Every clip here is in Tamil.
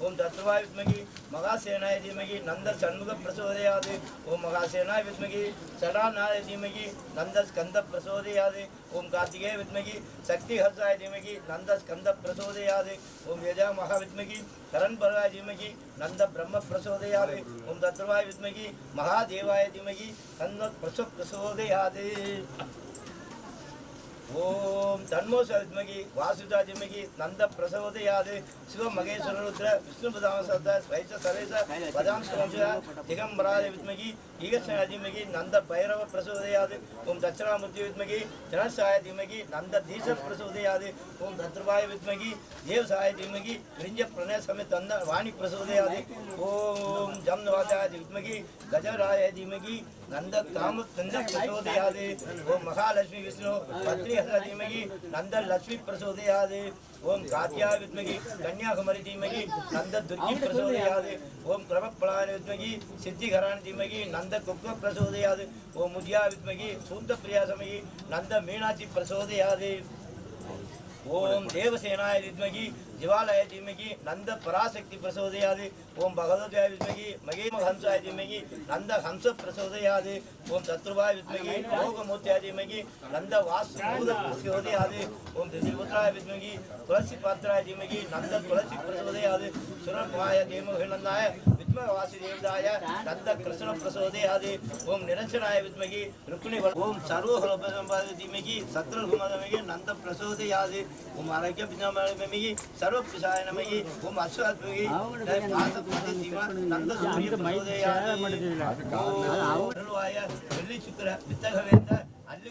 ओम तत्वाय विद्महि महासेनाय धीमहि नंद षण्मुख प्रचोदयात् ओम महासेनाय विद्महि षडाननाय धीमहि नंद स्कंद प्रचोदयात् ओम कार्तिकेय विद्महि शक्तिहर्षाय धीमहि नंद स्कंद प्रचोदयात् ओम यजा महाविद्महि करणपराय धीमहि नंद ब्रह्म प्रचोदयात् ओम तत्वाय विद्महि महादेवाय धीमहि नंद प्रचोदयात् ओम तन्मोष विद्महि वासुजा धीमहि नंद प्रचोदयात् शिव महेश्वर रुद्र विष्णु प्रधान सदा स्वैच सरेश पदांश दिगंबराय विद्महि ईगक्षणाय धीमहि नंद भैरव प्रचोदयात् ओम दक्षिणामूर्ति विद्महि जनसाय धीमहि नंद धीश प्रचोदयात् ओम धद्रवाय विद्महि देवसाय धीमहि विरिंज प्रणय समेत नंद वाणी प्रचोदयात् ओम जमनवाजाय विद्महि गजराय धीमहि नंद काम नंद प्रचोदयात् ओम महालक्ष्मी विष्णु पत्नी धीमहि नंद लक्ष्मी प्रचोदयात् ओम कात्याय विद्महि कन्याकुमारी धीमहि नंद दुर्गी प्रचोदयात् ओम प्रभप्राय विद्महि सिद्धिघराण धीमहि नंद कुक्क प्रचोदयात् ओम मुद्या विद्महि सूत्रप्रिया धीमहि नंद मीनाक्षी प्रचोदयात् ओम देवसेनाय विद्महि जीवालय धीमहि नंद पराशक्ति प्रचोदयात् ओम भगवद्वाय विद्महि महेमहंसाय धीमहि नंद हंस प्रचोदयात् ओम शत्रुवाय विद्महि भोगमूर्त्याय धीमहि नंद वासुदेव प्रचोदयात् ओम दिव्यपुत्राय विद्महि तुलसीपात्राय धीमहि नंद तुलसी प्रचोदयात् सुरपाय धीमहि नंदाय वासुदेवदाय नंद कृष्ण प्रचोदयात् ओम निरंजनाय विद्महि रुक्मिणी ओम सर्वफलप्रदाय धीमहि शत्रुघ्नमहि नंद प्रचोदयात् ओम आरोग्य विद्महि सर्वप्रसाय नमः ओम अश्वत्थमहि नंद सूर्य प्रचोदयात् ओम वेल्ली शुक्र वित्तघवेंद्र अल्ली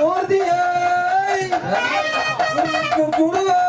மூர்த்தியை குருவை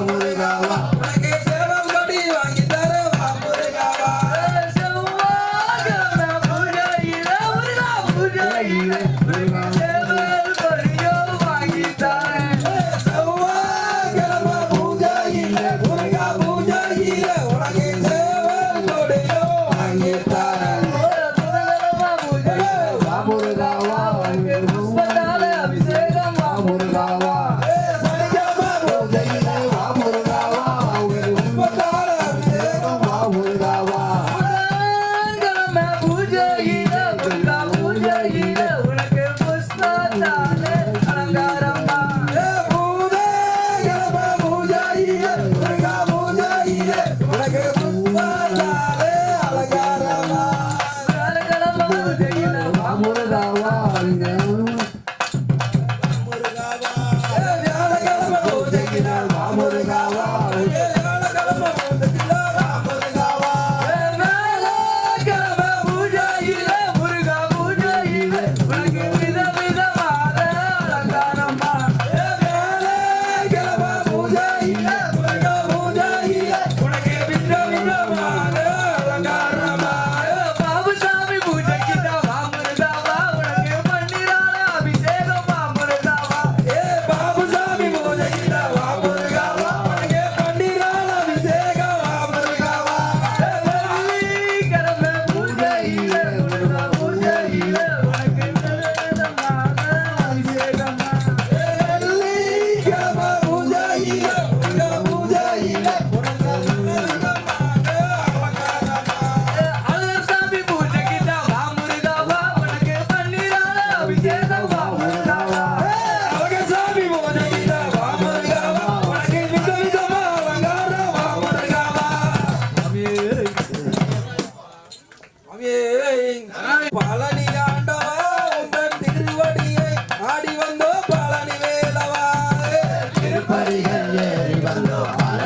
Murugawa,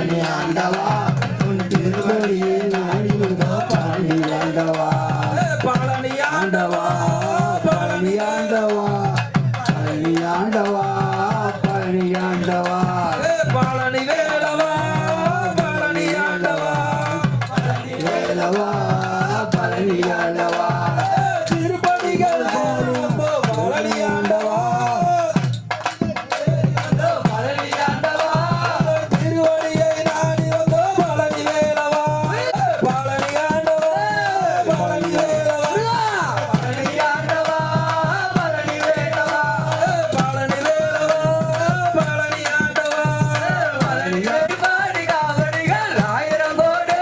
பழனி ஆண்டவா உன் திருவடியை நாடி வந்தோ பழனி ஆண்டவா பழனி ஆண்டவா பழனி ஆண்டவா பழனி ஆண்டவா பழனி ஆண்டவா பழனி வேலவா பழனி ஆண்டவா வேலவா பழனி ஆண்டவா திருப்பதிகள் போலும் பழனி ஆண்டவா பழனி ஆண்டவா திருவடியை நாடி வந்தோ பழனி வேலவா பழனி ஆண்டவா பழனி வேலவா பழனி ஆண்டவா பழனி வேலவா பழனி வேலவா பழனி ஆண்டவா பழனி பாடி காவடிகள் ஆயிரம் கோடி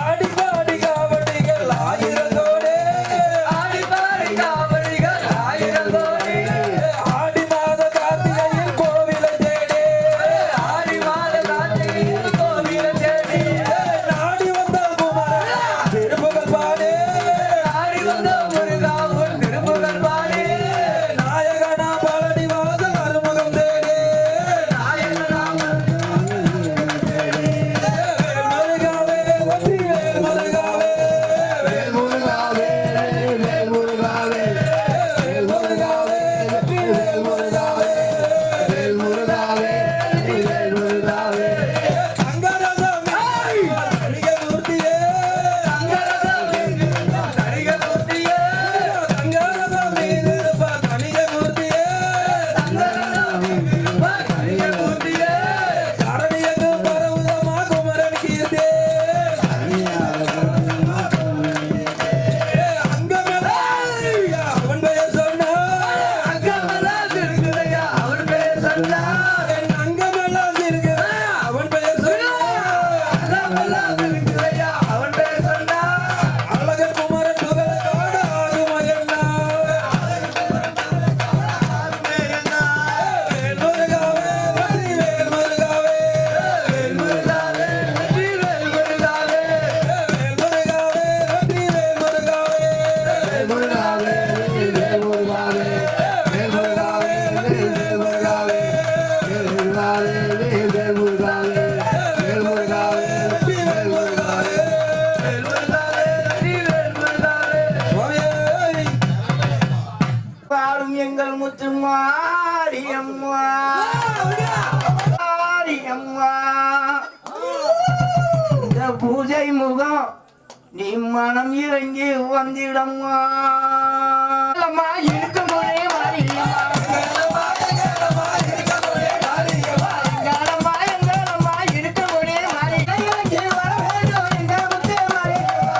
ஆடி பாடி காவடிகள் ஆயிரம் கோடி ஆடி பாடி காவடிகள் ஆயிரம் கோடி ஆடி மாத கார்த்திகையில் கோவிலை தேடி ஆடி மாத கார்த்திகையில் கோவிலை தேடி நாடி வந்த குமரன் திருப்புகழ் பாடி நாடி வந்த முருகாவும் திருப்புகழ் பாடி நாயகனா பழனி வாச அருமுகம் தேடி நாயகனா மருகாவே ஒற்றி வேல் மருகாவே வேல் முருகாவே வேல் முருகாவே வேல் முருகாவே வேல் முருகாவே வேல் முருகாவே வேல் முருகாவே அங்கரதம் தனிக மூர்த்தியே அங்கரதம் தனிக மூர்த்தியே அங்கரதம் நீதிருப்ப தனிக மூர்த்தியே அங்கரதம் தனிக மூர்த்தியே சரணியது பரவுதமா குமரன் கீர்த்தியே அங்கமலையா அவன் பெயர் சொன்னா அங்கமலாம் திருக்குறையா அவன் பெயர் சொன்னா என் அங்கமெல்லாம் திருக்குறா அவன் பெயர் சொன்னா அங்கமெல்லாம் திருக்குறையா அவன் பெயர் சொன்னா அழகர் குமரன் புகழோடு ஆகுமயன்னா வேல் முருகாவே வெற்றி வேல் முருகாவே வேல் முருகாவே வெற்றி வேல் முருகாவே வேல் முருகாவே வெற்றி வேல் முருகாவே வேல் முருகாவே வேல் முருகாவே வேல் முருகாவே வேல் முருகாவே வேல் முருகாவே வேல் முருகாவே வேல் முருகாவே வேல் முருகாவே வேல் முருகாவே வெற்றி வேல் முருகாவே சுவாமியே பாடும் எங்கள் முத்து மாரியம்மா மாரியம்மா இந்த பூஜை முகம் நீ மனம் இறங்கி வந்திடம்மா அம்மா, இருக்கும் போதே மாரியம்மா எங்களம்மா, எங்களம்மா, இருக்கும் போதே மாரியம்மா இறங்கி வர வேண்டும் எங்கள் முத்து மாரியம்மா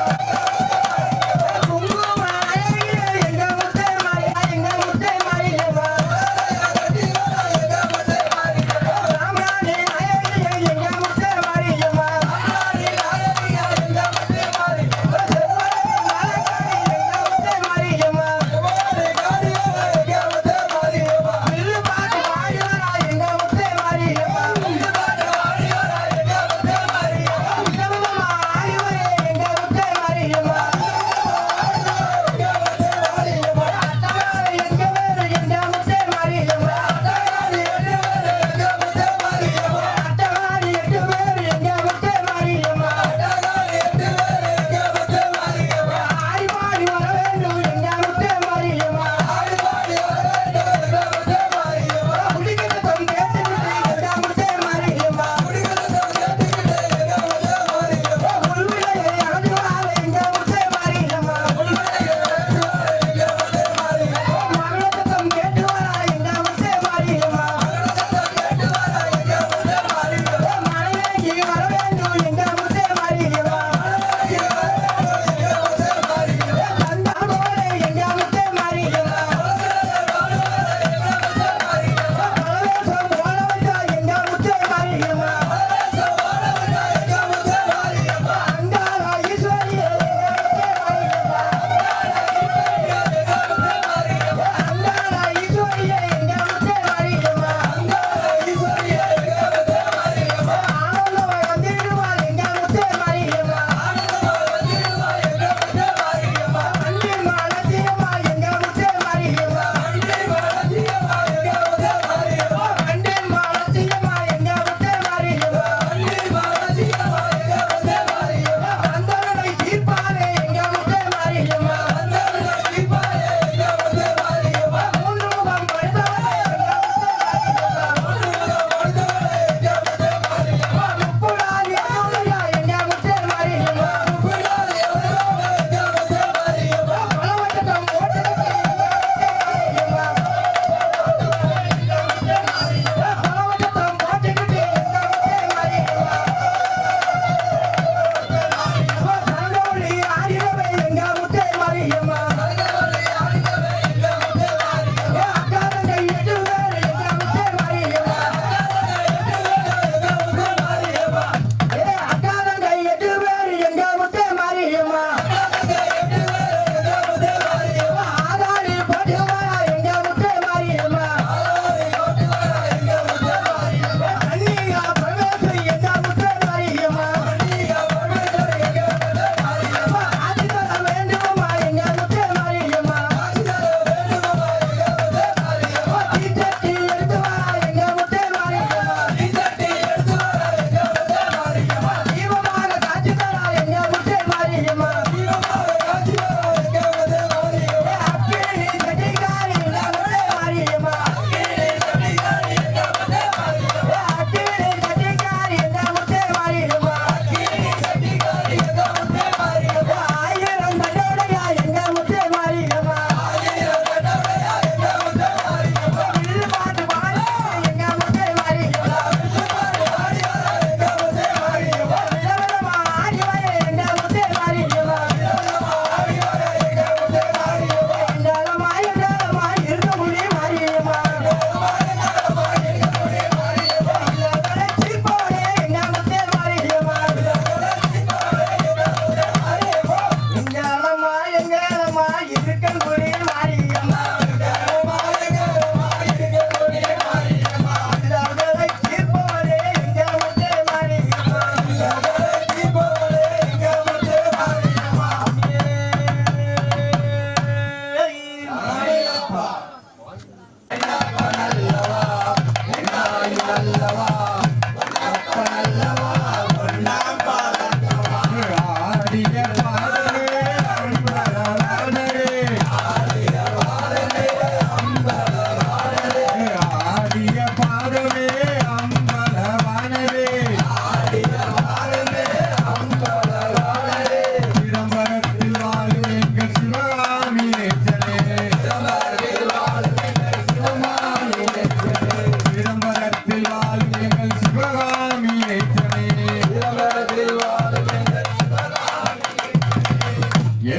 குங்கும அழகிலே எங்கள் முத்து மாரியம்மா எங்கள் முத்து மாரியம்மா ராமராணி அழகிலே எங்கள் முத்து மாரியம்மா செவ்வழகி மலர்கொடி எங்கள் முத்து மாரியம்மா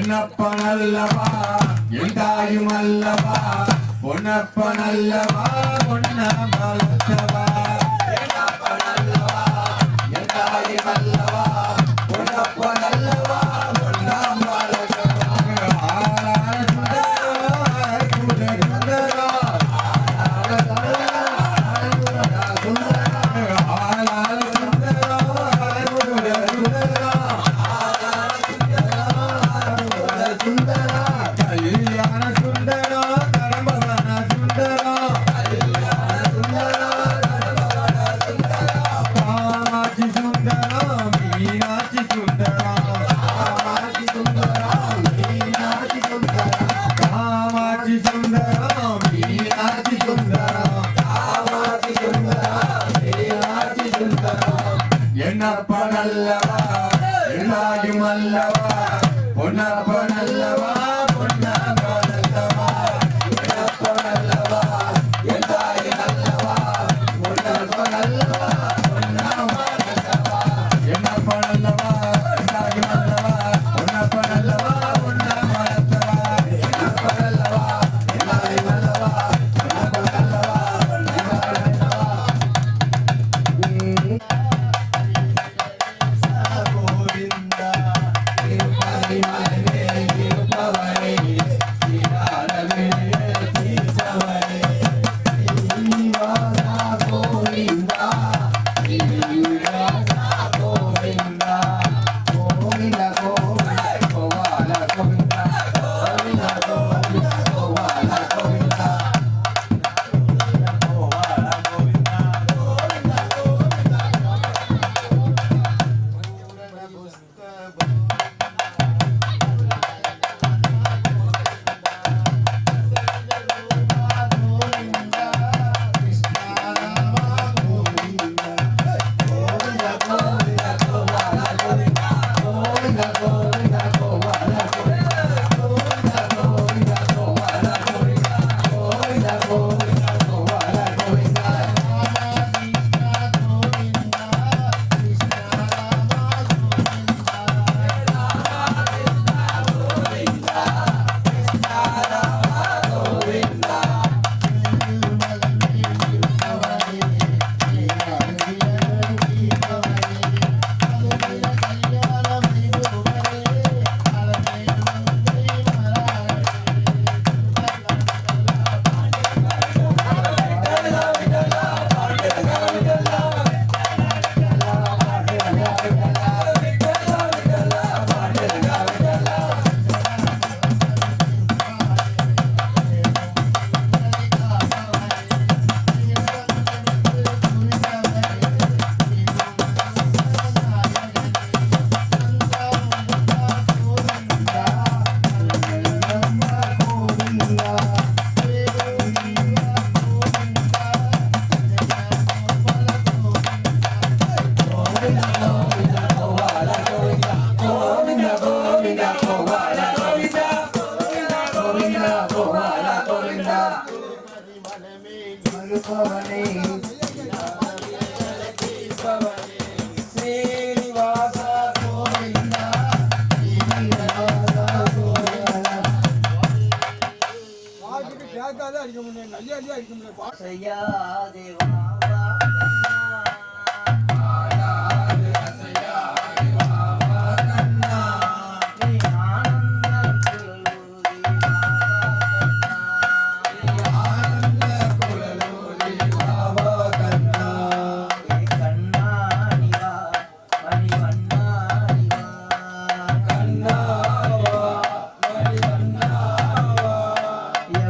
பொன்னப்பன் அல்லவா என் தாயும் அல்லவா பொன்னப்பன் அல்லவா பொன்னமலத்தவா பொன்னப்பன் அல்லவா என் தாயும் அல்லவா பொன்னப்பன் அல்லவா பொன்னமலத்தவா ஆளான சுந்தரா என்னப்பன் அல்லவா எல்லாயும் அல்லவா பொன்னப்பன் அல்லவா பொன்னமலத்தவா என்னப்பன் அல்லவா எல்லாயும் அல்லவா பொன்னப்பன் அல்லவா பொன்னமலத்தவா என்னப்பன் அல்லவா எல்லாயும் அல்லவா பொன்னப்பன் அல்லவா பொன்னமலத்தவா என்னப்பன் அல்லவா எல்லாயும் அல்லவா பொன்னப்பன் அல்லவா பொன்னமலத்தவா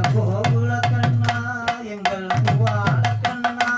கோகுல கண்ணா எங்கள் வாழ கண்ணா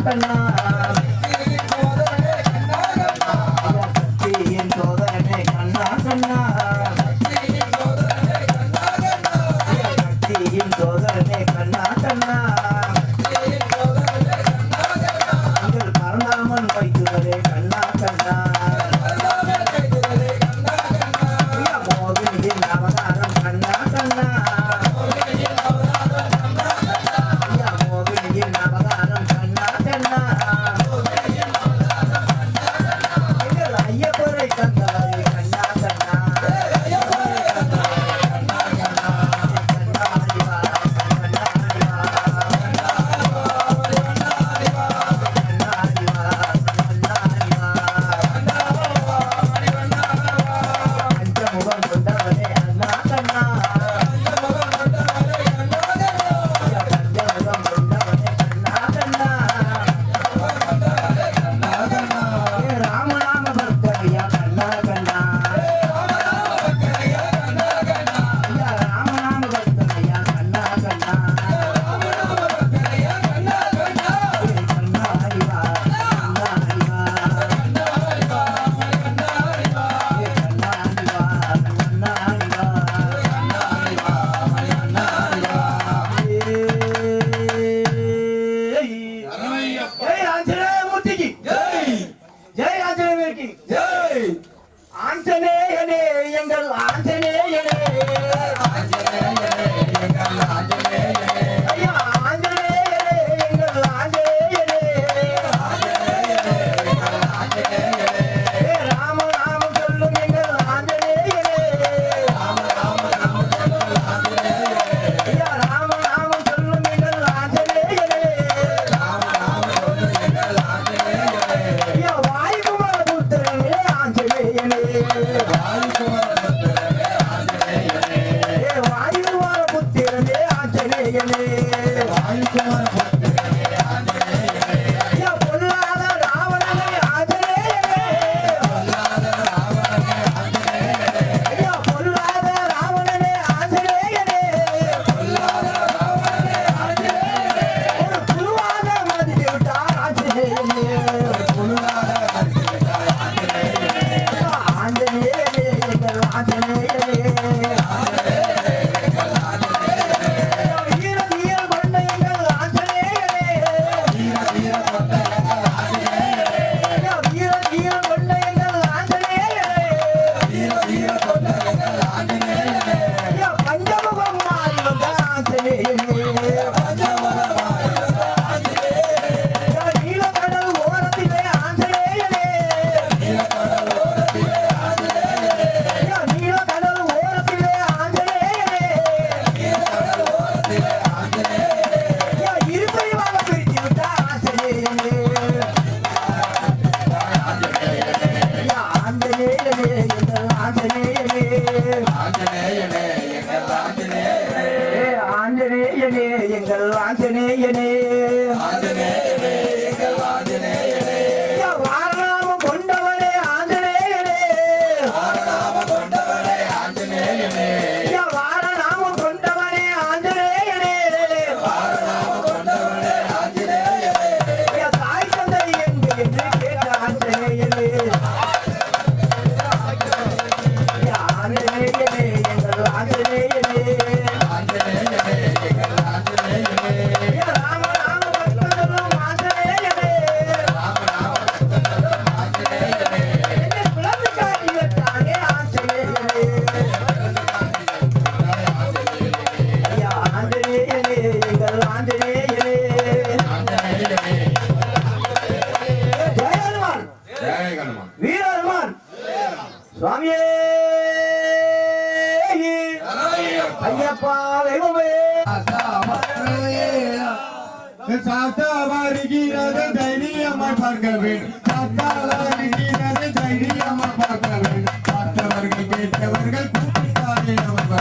கண்ணா சக்தியின் சோதரனே கண்ணா கண்ணா சக்தியின் சோதரனே கண்ணா கண்ணா நீங்கள் மறந்தாமல் வைத்துவரே கண்ணா கண்ணா மோகினியின் அவதாரம் கண்ணா கண்ணா மோகினியின் அவதாரம் கண்ணா கண்ணா எங்கள் ஐயப்பரை கந்தாரே கண்ணா கண்ணா பஞ்சமுகம் கொண்டவனே அண்ணா கண்ணா பஞ்சமுகம் கொண்டவனே கண்ணா கண்ணா ராமநாம பக்தரியா கண்ணா கண்ணா ராமநாம பக்தரியா கண்ணா கண்ணா கண்ணா ஹரிவா கண்ணா ஹரிவா जय आंजनेय मूर्ति की जय आंजनेय की जय आंजनेयने எங்கள் ஆஞ்சநேயனே ஐயா ஆஞ்சநேயனே எங்கள் ஆஞ்சநேயனே ராமநாமம் சொல்லும் எங்கள் ஆஞ்சநேயனே ஐயா ராமநாமம் சொல்லும் எங்கள் ஆஞ்சநேயனே ஐயா வாயுகுமார புத்திரனே ஆஞ்சநேயனே வாயுகுமார புத்திரனே ஆஞ்சநேயனே ஐயா பொல்லாத ராவணனே ஆஞ்சநேயனே ஐயா பொல்லாத ராவணனே ஆஞ்சநேயனே ஒரு குருவாக மதித்து விட்டார் ஆஞ்சநேயனே ஆஞ்சநேயனே எங்கள் ஆஞ்சநேயனே வீர வீர கொண்ட எங்கள் ஆஞ்சநேயனே வீர வீர கொண்ட எங்கள் ஆஞ்சநேயனே ஐயா பஞ்சமுகம் மாறி வந்த ஆஞ்சநேயனே ஐயா நீலக்கடல் ஓரத்திலே ஆஞ்சநேயனே ஐயா நீலக்கடல் ஓரத்திலே ஆஞ்சநேயனே ஐயா இருபைவாக பிரித்து விட்ட ஆஞ்சநேயனே ஐயா ஆஞ்சநேயனே எங்கள் ஆஞ்சநேயனே ஆஞ்சநேயனே எங்கள் ஆஞ்சநேயனே ஐயா வாரணாமம் கொண்டவனே ஆஞ்சநேயனே ஐயா வாரணாமம் கொண்டவனே ஆஞ்சநேயனே ஐயா தாய் தந்தை என்று கேட்ட ஆஞ்சநேயனே ஐயா ஆஞ்சநேயனே எங்கள் ஆஞ்சநேயனே ஐயா ராமநாம பக்தனும் ஆஞ்சநேயனே என்னை பிளந்து காட்டி விட்டானே ஆஞ்சநேயனே ஐயா ஆஞ்சநேயனே எங்கள் ஆஞ்சநேயனே ஜெய ஹனுமான் வீர ஹனுமான் சுவாமியே ஐயப்பா தெய்வமே சாத்தா வருகிறது தைரியமாய் பார்க்க வேண்டும் சாத்தா வருகிறது தைரியமாய் பார்க்க வேண்டும் பார்த்தவர்கள் கேட்டவர்கள் கூப்பிட்டாரே அவர்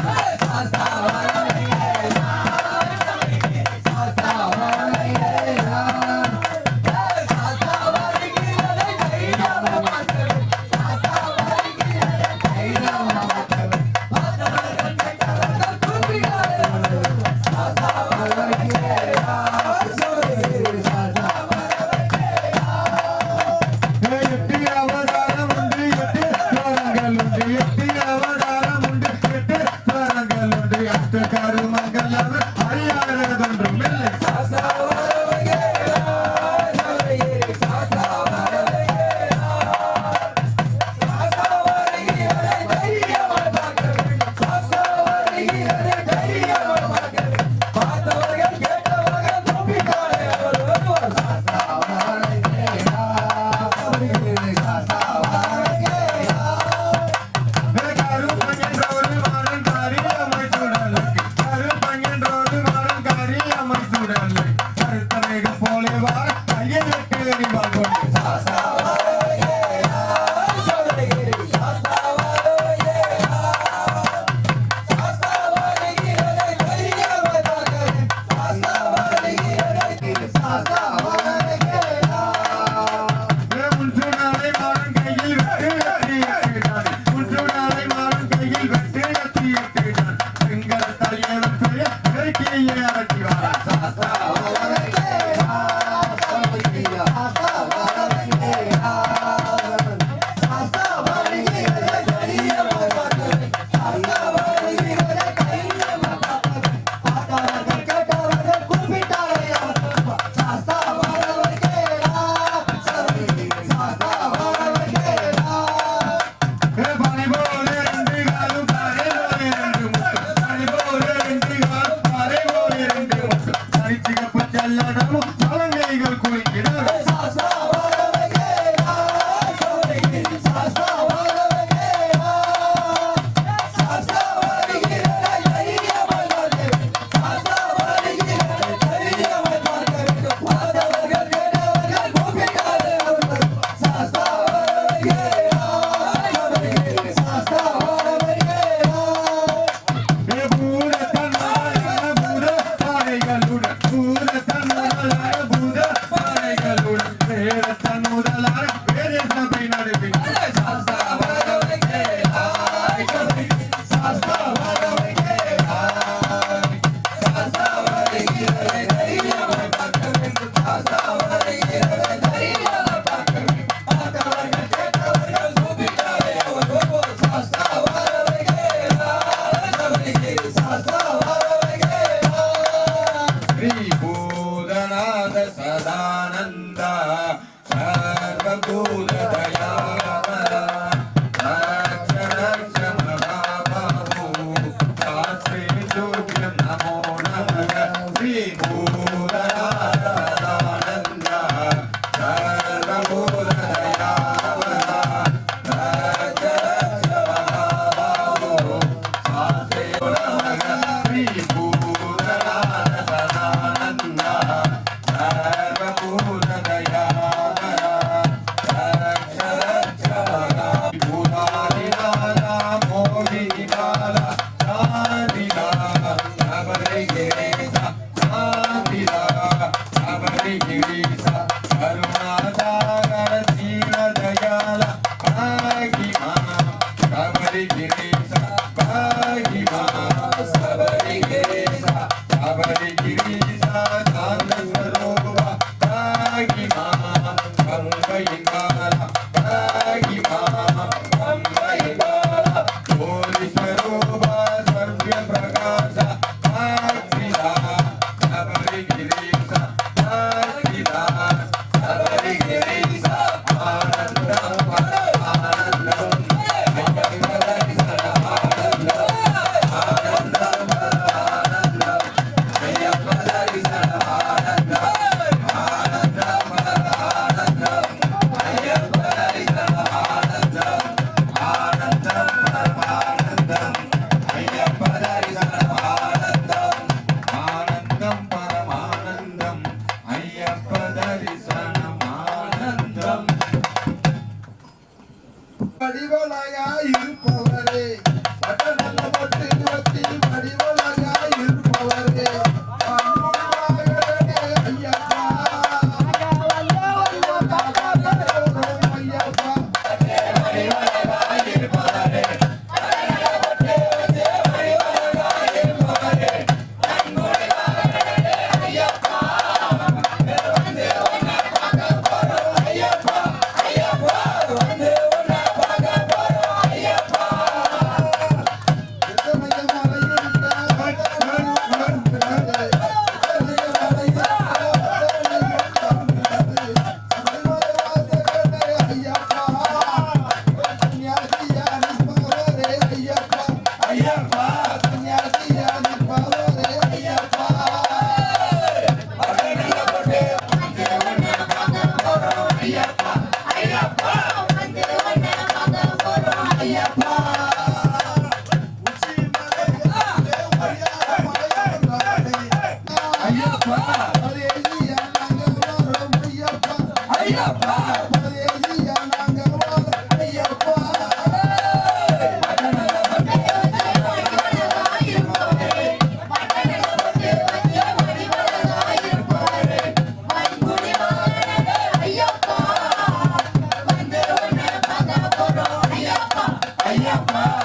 ஐயப்பா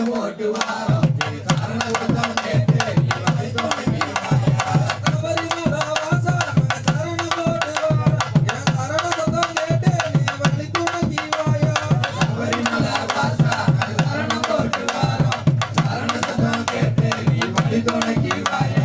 சரணம் போட்டு வாரோம் சரண சத்தம் கேட்டு நீ வழி துணைக்கு வாயா சபரிமலை வாசா நாங்க சரணம் போட்டு வாரோம் என் சரண சத்தம் கேட்டு நீ வழி துணைக்கு வாயா சபரிமலை வாசா நாங்க சரணம் போட்டு வாரோம் சரண சத்தம் கேட்டு நீ வழி துணைக்கு வாயா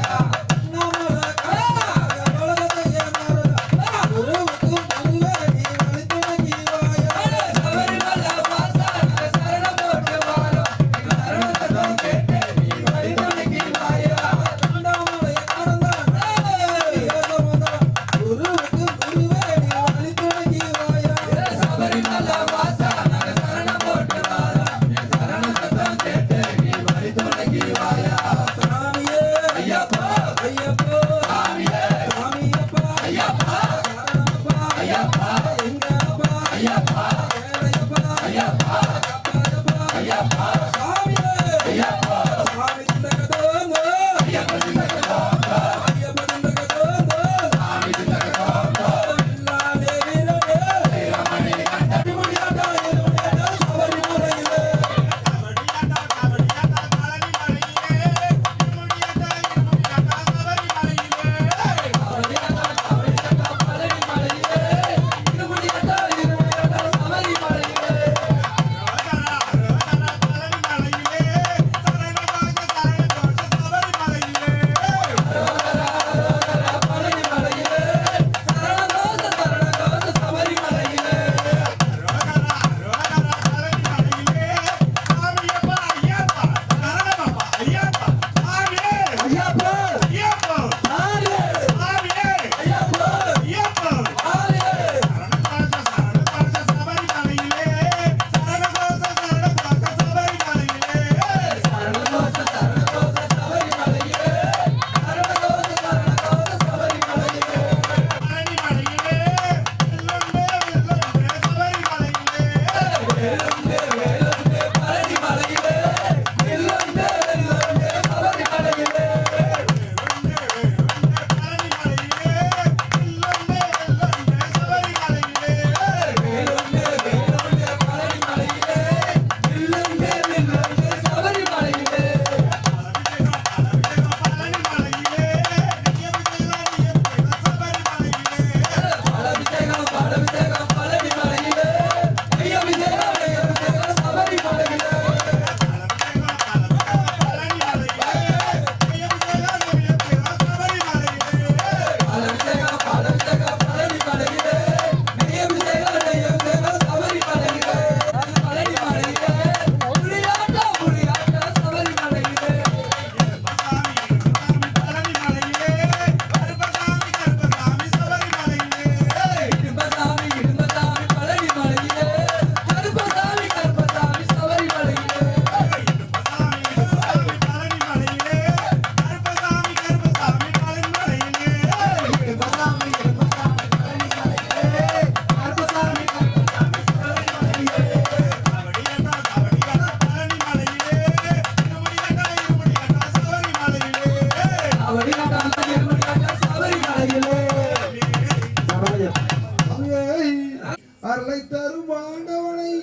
அருளை தரும் ஆண்டவனை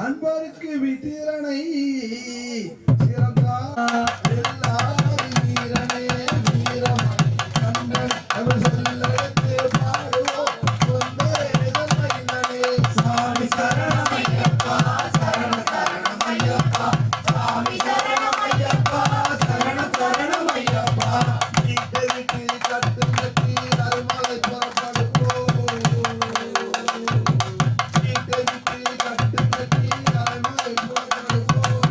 அன்பருக்கு வித்திரனை சிறந்தார் எல்லாரும் வீரனே வீரம் கண்டன் அவர் சொல்லெடுத்து பாடுவோம் சொந்தரே நிதன்மையினே சாமி சரணமையப்பா சரண சரணமையப்பா சாமி சரணமையப்பா சரண சரணமையப்பா வீட்டை விட்டு கட்டும் கட்டி அருமலை புறப்படுவோம் வீட்டை விட்டு கட்டும் கட்டி அருமலை புறப்படுவோம்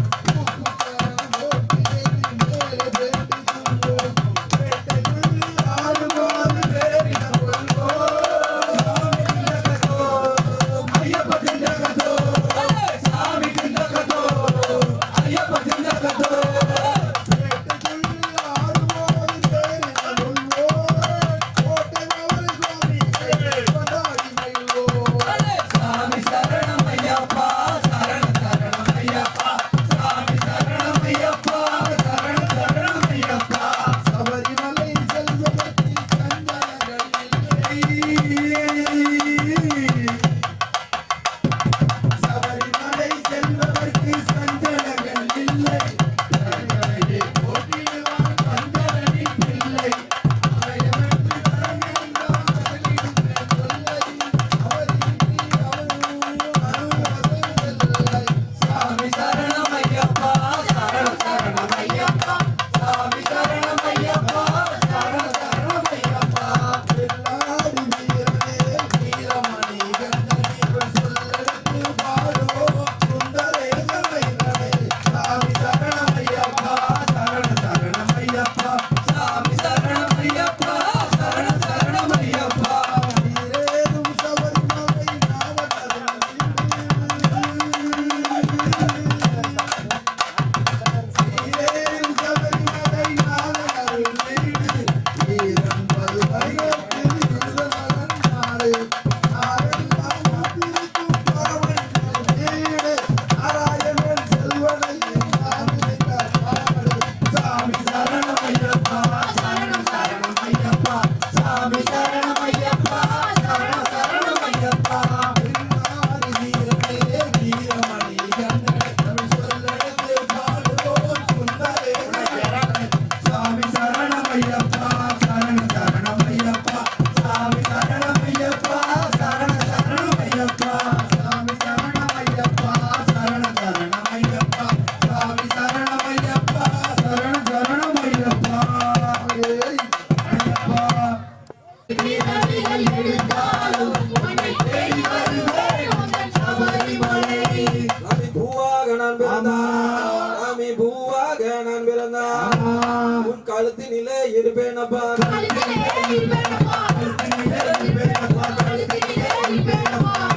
இருப்பேனப்பா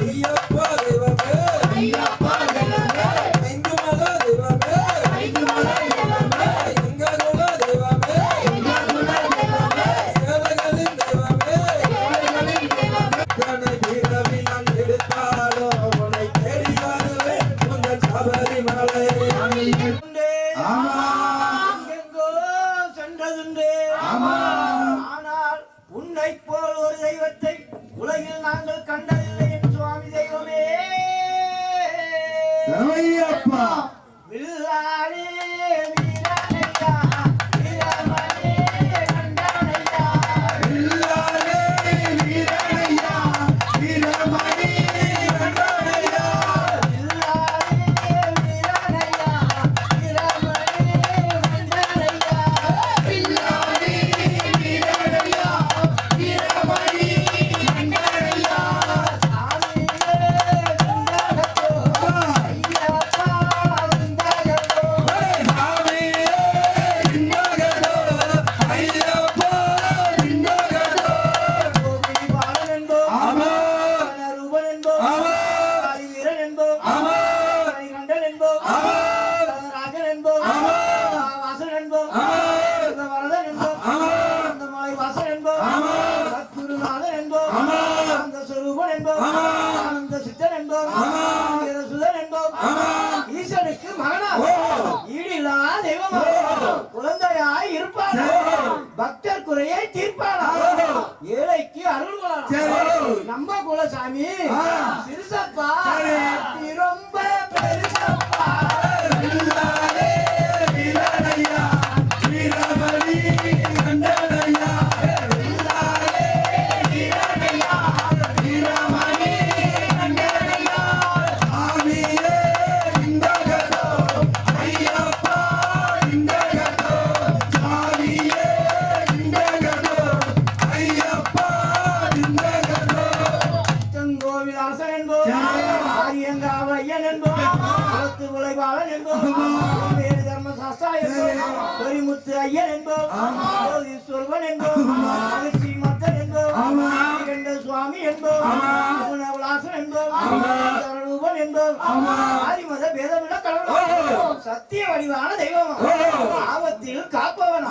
ஐயப்பா தெய்வமே ஐந்து மலை தெய்வமே எங்க குல தெய்வமே ஏழைகளின் தெய்வமே தன்னை பிறவி நான் எடுத்தாலோ உன்னை தேடி வருவேன் உங்கள் சபரிமலை எங்கெங்கோ சென்றதுண்டே. ஆனால் உன்னை போல் ஒரு தெய்வத்தை உலகில் நாங்கள் கண்டதில்லை என் சுவாமி தெய்வமே. வில்லாரே வீரனையா, வீரமணி கண்டனையா. வில்லாரே வீரனையா, வீரமணி கண்டனையா. வில்லாரே வீரனையா, வீரமணி கண்டனையா. வில்லாரே வீரனையா, வீரமணி கண்டனையா. சாமியே கண்டனத்தோ, ஐயப்பா கண்டனத்தோ. கோவில் பாலன் என்போம், ரூபன் என்போம், வீரன் என்போம், கண்டன் என்போம், ராஜன் என்போம், வாசன் என்போம், வரதன் என்போம், அந்த மலை வாசன் என்போம், சத்குருநாதன் என்போம், அந்த சொரூபன் என்போம், அந்த சித்தன் என்போம், சுதன் என்போம். ஈசனுக்கு மகனா ஈடில்லா தெய்வமா குழந்தையாய் இருப்பானா, பக்தர் குறையை தீர்ப்பானா, ஏழைக்கு அருள்வானா. நம்ம குலசாமி சிறுசப்பா ரொம்ப பெருசப்பா. வில்லாரே வீரனையா, வீரமணி கண்டனையா. வில்லாரே வீரனையா, வீரமணி கண்டனையா. சாமியே இந்தகதோ, ஐயப்பா இந்தகதோ. சாமியே இந்தகதோ, ஐயப்பா இந்தகதோ. செங்கோவிலாசன் என்போம், ஆரியங்காவையன் என்போம், குலத்து உழைவாளன் என்போம், வேறு தர்ம சாஸ்தா என்போம், பொறிமுத்து ஐயன் என்போம், ஜோதிஸ்வரன் என்போம், மகிழ்ச்சி மத்தன் என்போம், இரண்ட சுவாமி என்போம், குணவிலாசன் என்போம், ரூபன் என்போம், ஆதிமத பேதமில்ல கடவுள், சத்திய வடிவான தெய்வம், ஆபத்தில் காப்பவன்,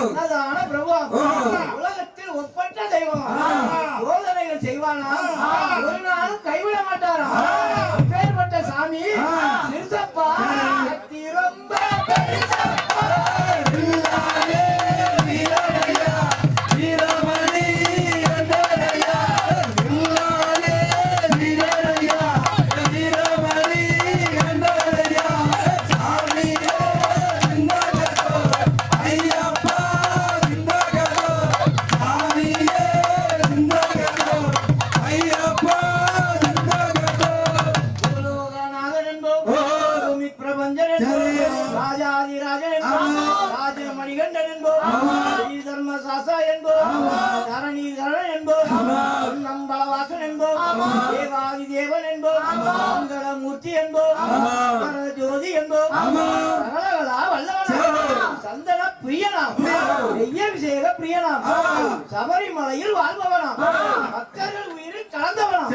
உன்னதான பிரபுவம், உலகத்தில் ஒப்பற்ற தெய்வம், சோதனைகள் செய்வானா ஒரு நாளும் கைவிட மாட்டாரா. அப்பேற்பட்ட சாமி சிறுசப்பா சக்தி ரொம்ப பெருசப்பா. வில்லாரே வீரனையா, வீரமணி கண்டனையா. வில்லாரே வீரனையா, வீரமணி கண்டனையா. சாமியே இந்தகதோ, ஐயப்பா இந்தகதோ. சாமியே இந்தகதோ, ஐயப்பா இந்தகதோ. பூலோகநாதன் என்போம், பூமி பிரபஞ்சன் என்போம், ராஜாதிராஜன் என்போம், ராஜமணிகண்டன் என்போம், ஸ்ரீ தர்ம சாஸ்தா என்போம், தரணீதரன் என்போம், நம்பளவாசன் என்போம், தேவாதி தேவன் என்போம், மங்களமூர்த்தி என்போம், பரஜோதி என்போம், சகலகலா வல்லவனாம், சந்தன பிரியனாம், நெய்யபிஷேக பிரியனாம், சபரிமலையில் வாழ்பவனாம், பக்தர்கள் உயிரில் கலந்தவனாம்,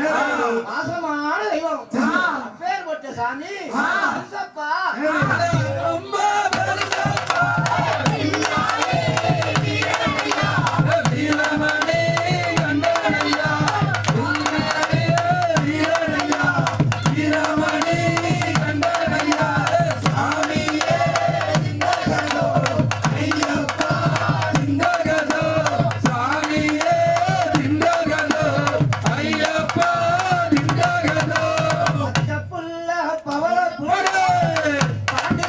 மாசமான தெய்வம். அப்பேற்பட்ட சாமி சிறுசப்பா ரொம்ப பெருசப்பா. வீரமணி கண்டனையா. வில்லாரே வீரனையா, வீரமணி கண்டனையா. சாமியே இந்தகதோ, ஐயப்பா இந்தகதோ. சாமியே இந்தகதோ, ஐயப்பா இந்தகதோ. பச்சப்புள்ள பவள போடு. பாண்டு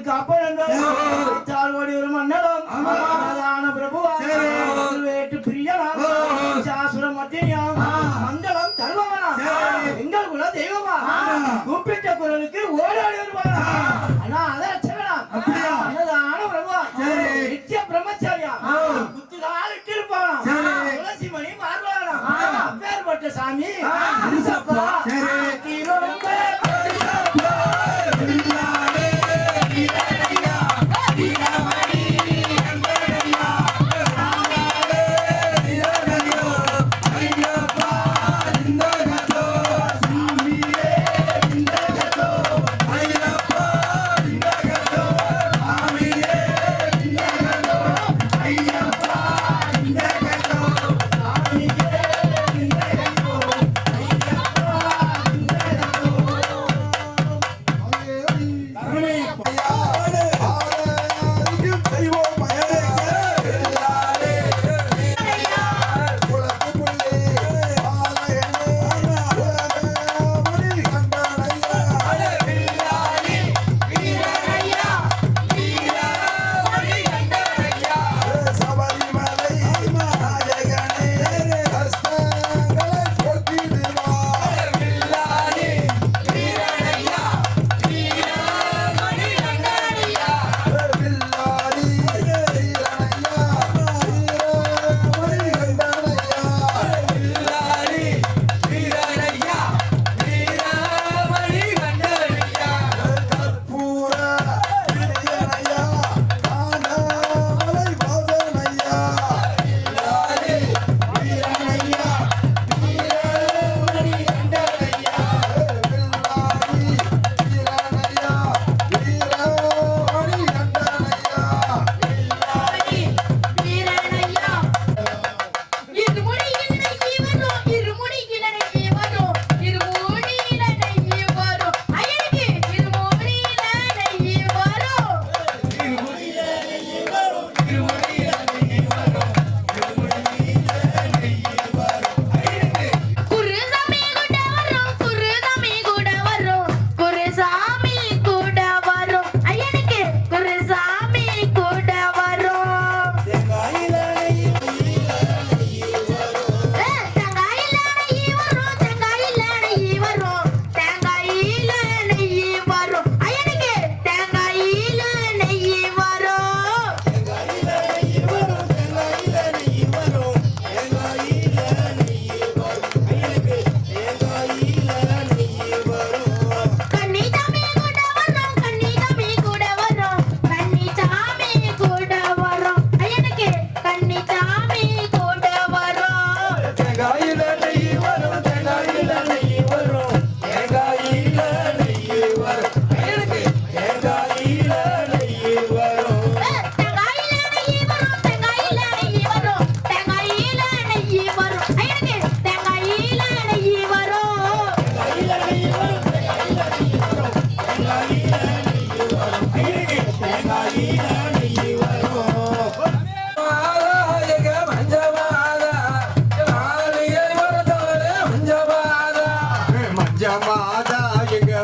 கோடிகளுக்கு அப்பன் கோடி ஒரு மன்னரும் பிரதான பிரபுவா வேட்டு பிரியனா சாசுரம் மத்தியா மங்களம் தருவனா எங்கள் குல தெய்வமா கூப்பிட்ட குரலுக்கு ஓடாடி வருவானா ஆனா அதை பிரதான பிரபுவா நித்திய பிரம்மச்சாரியா குத்துகால் இட்டிருப்பானா துளசி மணி மாறுவானா அப்பேற்பட்ட சாமி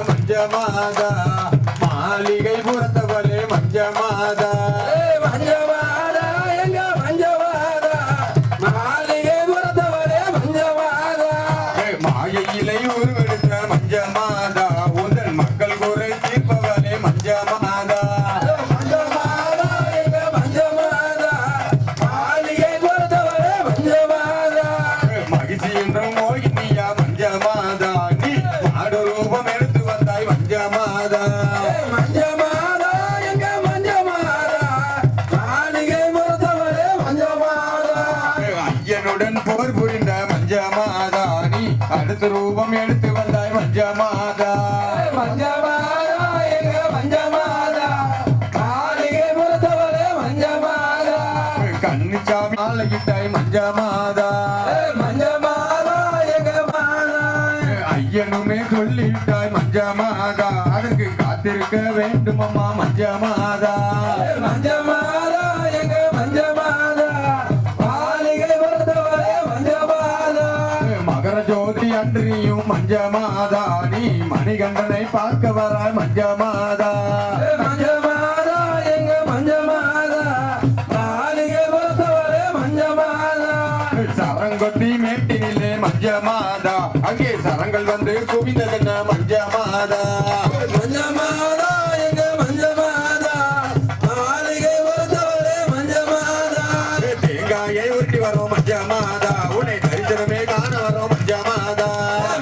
மஞ்சமாதா மாளிகை புறத்தவளே மஞ்சமாதா மஞ்சமாதா எங்க மஞ்சமாதா மாளிகை புறத்தவளே மஞ்சமாதா மாயையிலை உருவெடுத்த மஞ்சமாதா உந்தன் மக்கள் குறை தீர்ப்பவளே மஞ்சமாதா மஞ்சமாதா எங்க மஞ்சமாதா மாளிகை புறத்தவளே மஞ்சமாதா மகிழ்ச்சி என்றும் மோகினியா மஞ்சமாதா நீ மாடு ரூபம் எடுத்து வந்தாய் மஞ்சமாதா மஞ்சமாதா எங்க மஞ்சமாதா மாளிகை புறத்தவளே மஞ்சமாதா ஐயனுடன் போர் புரிந்த மஞ்சமாதா நீ அடுத்த ரூபம் எடுத்து வந்தாய் மஞ்சமாதா மஞ்சமாதா எங்க மஞ்சமாதா மாளிகை புறத்தவளே மஞ்சமாதா கண்ணுச்சாமி ஆலையிட்டாய் மஞ்சமாதா மஞ்சமாதா எங்க மாதா ஐயனுமே சொல்லிட்டாய் மஞ்சமாதா அதுக்கு காத்திருக்க வேண்டுமம்மா மஞ்சமாதா மஞ்சமாதா எங்க மஞ்சமாதா மாளிகை புறத்தவளே மஞ்சமாதா மகர ஜோதி அன்றியும் மஞ்சமாதா நீ மணிகண்டனை பார்க்க வராய் மஞ்சமாதா மஞ்சமாதா மஞ்ச மாதா அங்கே சரங்கள் வந்து குவிந்ததென்ன மஞ்ச மாதா மஞ்ச மாதா எங்க மஞ்ச மாதா மாளிகை ஒருத்தவளே மஞ்ச மாதா தேங்காயை உருட்டி வரோம் மஞ்ச மாதா உன்னை தரிசனமே காண வரோம் மஞ்ச மாதா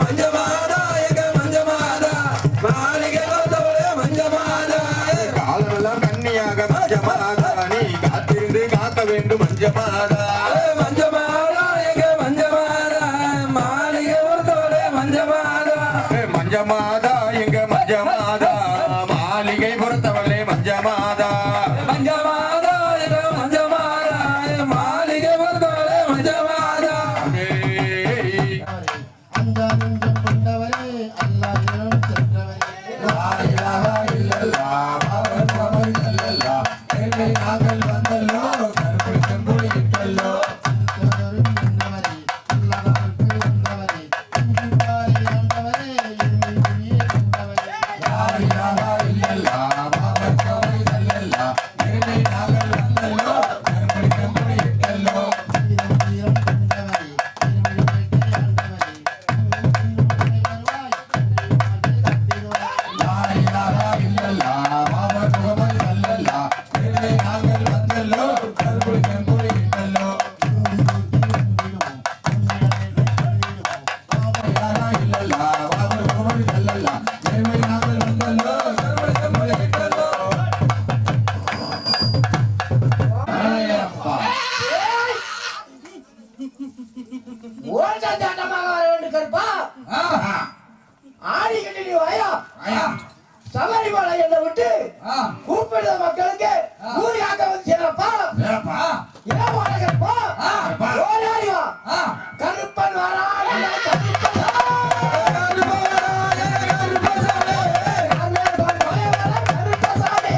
மஞ்ச மாதா எங்க மஞ்ச மாதா மாளிகை ஒருத்தவளே மஞ்ச மாதா காலமெல்லாம் கன்னியாக மஞ்ச மாதா நீ காத்திருந்து காக்க வேண்டும் மஞ்ச மாதா மஞ்ச மாதா எங்க மஞ்ச மாதா மாளிகை ஒருத்தவளே மஞ்ச மாதா மஞ்ச மாதா எங்க மஞ்ச மாதா மாளிகை பொறுத்தவளே மஞ்ச மாதா மஞ்ச மாதா எங்க மஞ்ச மாதா மாளிகை ஒருத்தவளே மஞ்ச மாதா அந்த நெஞ்சம் கொண்டவரே அல்லாஹ்விடம் சென்றவரே லா இலாஹா இல்லல்லாஹ் முஹம்மது ஸல்லல்லாஹ் அலைஹி நாங்கள் வந்தல்லோ கருப்பு செம்புலி இட்டல்லோ திருத்தவரும் நின்றவரே அல்லாஹ்வுக்கு வந்தவரே இன்றுபாய் ஆண்டவரே எங்கள் துணியை கொண்டவரே லா இலாஹா இல்லல்லாஹ் முஹம்மது ஸல்லல்லாஹ் அலைஹி நாங்கள் வந்தல்லோ கருப்பு செம்புலி இட்டல்லோ தீரம் கொண்டவரே திருமணி ஆண்டவரே ஓட்டாட்டாட்டமாக வர வேண்டும் கருப்பா. ஆடிக்கிட்டு நீ வாயா. சபரிமலை என்னை விட்டு கூப்பிடுற மக்களுக்கு ஊர் காக்க வந்து சேரப்பா. ஏன் வாட கருப்பா? ஓடாடி வா. கருப்பன் வரான் கருப்பன் கருப்பசாமி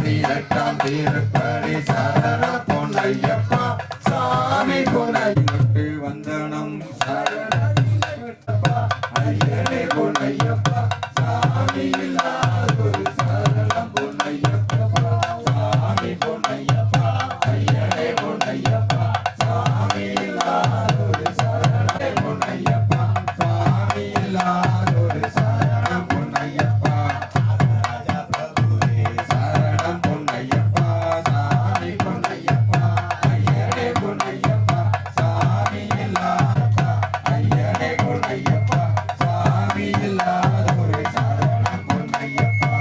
பதினெட்டாம் திருப்படி சரண பொன்னையப்பா சாமி பொன்னையிட்டு வந்தனம் சரணப்பா ஐயனே பொன்னையப்பா சாமி இல்லாதொரு சரணம் பொன்னையப்பா சாமி பொன்னையப்பா ஐயனே பொன்னையப்பா சாமி இல்லாதொரு சரணம் பொன்னையப்பா சாமி இல்லாதொரு சரணம் பொன்னையப்பா சரணம் பொன்னையப்பா சாமி பொன்னையப்பா ஐயனே பொன்னையப்பா சாமி இல்லாதப்பா ஐயனே பொன்னையப்பா சாமி இல்லாதொரு சரணம் பொன்னையப்பா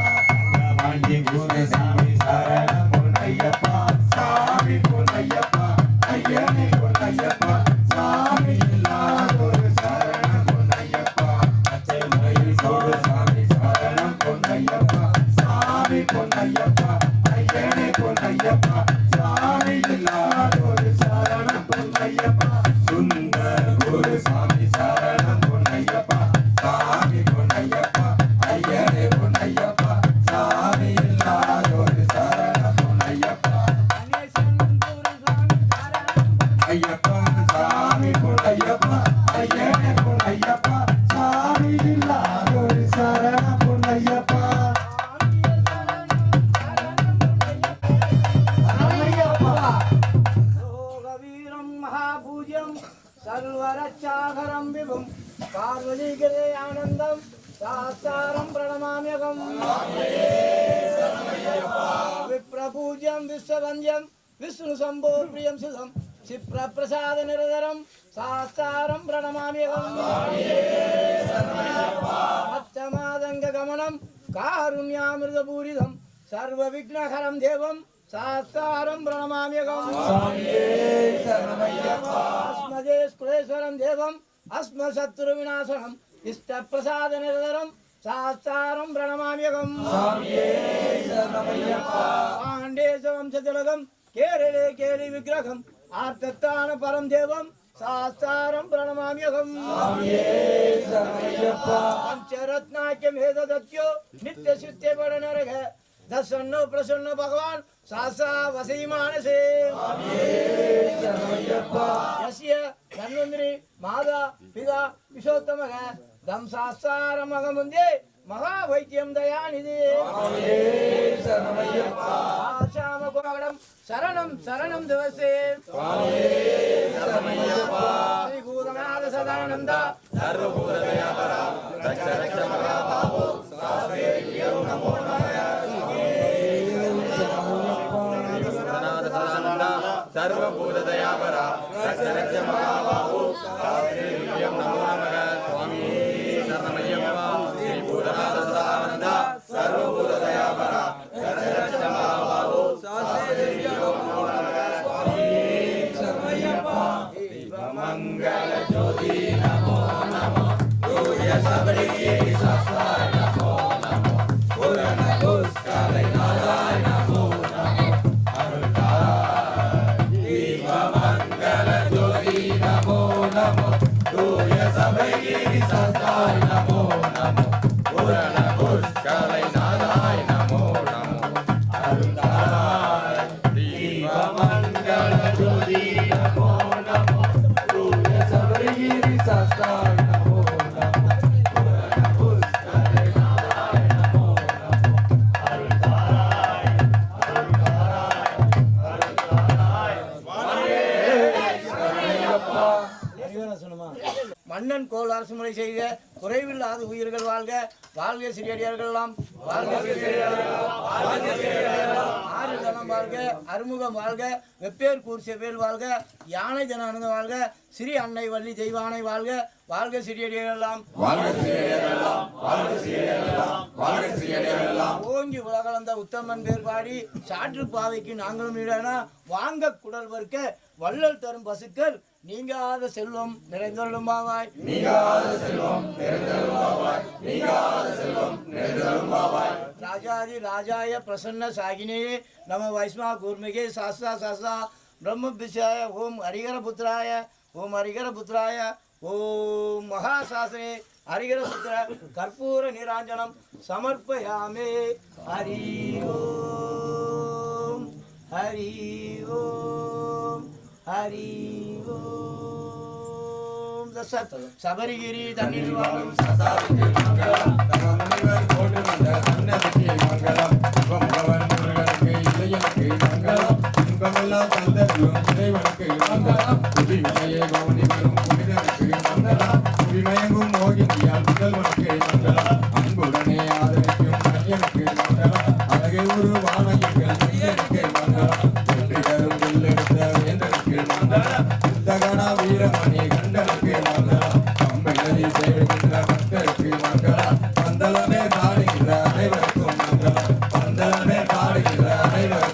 வாங்கி குருசாமி சரணம் பொன்னையப்பா சாமி பொன்னையப்பா ஐயனே பொன்னையப்பா சாமி இல்லாதொரு சரணம் பொன்னையப்பா அச்சை மயில் குருசாமி சரணம் பொன்னையப்பா சாமி பொன்னையப்பா ஐயனே பொன்னையப்பா சாமி இல்லாதொரு சரணம் பொன்னையப்பா சுந்தர குருசாமி சரணம் பொன்னையப்பா சாமி பொன்னையப்பா ஐயனே பொன்னையப்பா சாமி இல்லாதொரு சரணம் பொன்னையப்பா ஐயப்பா சாமி பொன்னையப்பா ஐயனே பொன்னையப்பா சாமி இல்லாதொரு சரணம் பொன்னையப்பா யோகவீரம் மகாபூஜ்யம் சர்வரச்சாகரம் விபும் பார்வதிகரே ஆனந்தம் சாஸ்தாரம் பிரணமாம்யகம் விப்ரபூஜ்யம் விஸ்வவந்தியம் விஷ்ணு சம்போ பிரியம் சுதம் சிப்ரபிரசாத நிரதரம் சாஸ்தாரம் பிரணமாம்யகம் மத்தமாதங்க கமனம் காருண்யாமிருதபூரிதம் சர்வ விக்னஹரம் தேவம் சாஸ்தாரம் பிரணமாம்யகம் அஸ்மதே குலேஸ்வரம் தேவம் அஸ்மசத்ரு விநாசனம் இஷ்ட பிரசாத நிரதரம் சாஸ்தாரம் பிரணமாம்யகம் பாண்டேச வம்சதிலகம் கேரளே கேலி விக்கிரகம் ஆர்த்தத்தான பரம் தேவம் சாஸ்தாரம் பிரணமாம்யகம் பஞ்சரத்னாக்கியம் ஹேதத்யோ நித்ய சித்தே படநரக दसन्नो प्रसन्न भगवान सासा वसी मानसे यस्य धन्वंतरि माता पिता विशोत्तमः दम सासारमगमुंदे महावैद्यं दयानिधे आशामकोगडं शरणं शरणं दिवसे श्री भूतनाथ सदानंद सर्वभूतदयापरा रक्ष रक्ष महाबाहो सास्वेभ्यो नमो नमः सर्वभूतदयापरा रक्ष रक्ष महाबाहो सास्वेभ्यो नमो नमः स्वामी शरणमय्यप्पा श्री भूतनाथ सदानंद सर्वभूतदयापरा रक्ष रक्ष महाबाहो सास्वेभ्यो नमो नमः स्वामी शरणमय्यप्पा मंगल ज्योति नमो नमो सूर्य सबरी ससाय नमो नमो पूर्ण पुष्कर नाराय नमो नमो अरुणाय दीप मंगल ज्योति नमो नमो सूर्य सबरी ससाय नमो नमो पूर्ण पुष्कर नाराय नमो नमो अरुणाय दीप मंगल ज्योति नमो नमो सूर्य सबरी ससाय नमो नमो पूर्ण पुष्कर नाराय नमो नमो अरुणाय மன்னன் கோல் அரசு முறை செய்க குறைவில்லாத உயிர்கள் வாழ்க வாழ்க சிறியடியார்கள் எல்லாம் வாழ்க ஆறு தனம் வாழ்க அறுமுகம் வாழ்க வெப்பேர் கூர் செவ்வேல் வாழ்க யானை ஜனானந்த வாழ்க சிறி அன்னை வள்ளி தெய்வானை வாழ்க வாழ்க சிறியடியார்கள் எல்லாம் ஓங்கி உலகளந்த உத்தமன் பேர் பாடி சாற்று பாவைக்கு நாங்களும் இடனா வாங்க குடல் வர்க்க வள்ளல் தரும் பசுக்கள் நீங்காத செல்வம் நிறைந்தருளும் பாவாய் ராஜாதி ராஜாய பிரசன்ன சாகினே நம வைஷ்மா கூர்மிகே சாஸ்தா சாஸ்தா பிரம்ம பிஷாய ஓம் ஹரிகர புத்திராய ஓம் மகாசாசனே ஹரிகர புத்திர கற்பூர நீராஞ்சனம் சமர்ப்பயாமே ஹரி ஓம். ஹரி ஓம் ஹரி ஓம் தசத் சபரிகிரி தண்ணீர் வாழும் சசாவுக்கு மங்களம் தவமுனிவர் போட்டு வந்த சன்னதிக்கு மங்களம் சிவமுகவன் முருகனுக்கு இளையனுக்கு மங்களம் இன்பமெல்லாம் தந்தருளும் இறைவனுக்கு மங்களம் புதிமையை கவனி வரும் புனிதனுக்கு மங்களம் புவிமயங்கும் மோகினியால் முதல்வனுக்கு மங்களம் அன்புடனே ஆதரிக்கும் ஐயனுக்கு மங்களம் அழகை ஒரு வானையர்கள் ஐயனுக்கு மங்களம் வெற்றி தரும் வில்லெடுத்த வேந்தனுக்கு மங்களம் தகனா வீரமணி கண்டனுக்கு மங்களம் பம்பை நதி சேவிக்கின்ற பக்தருக்கு மங்களம் பந்தளமே பாடுகின்ற அனைவருக்கும் மங்களம் பந்தளமே பாடுகின்ற அனைவருக்கும்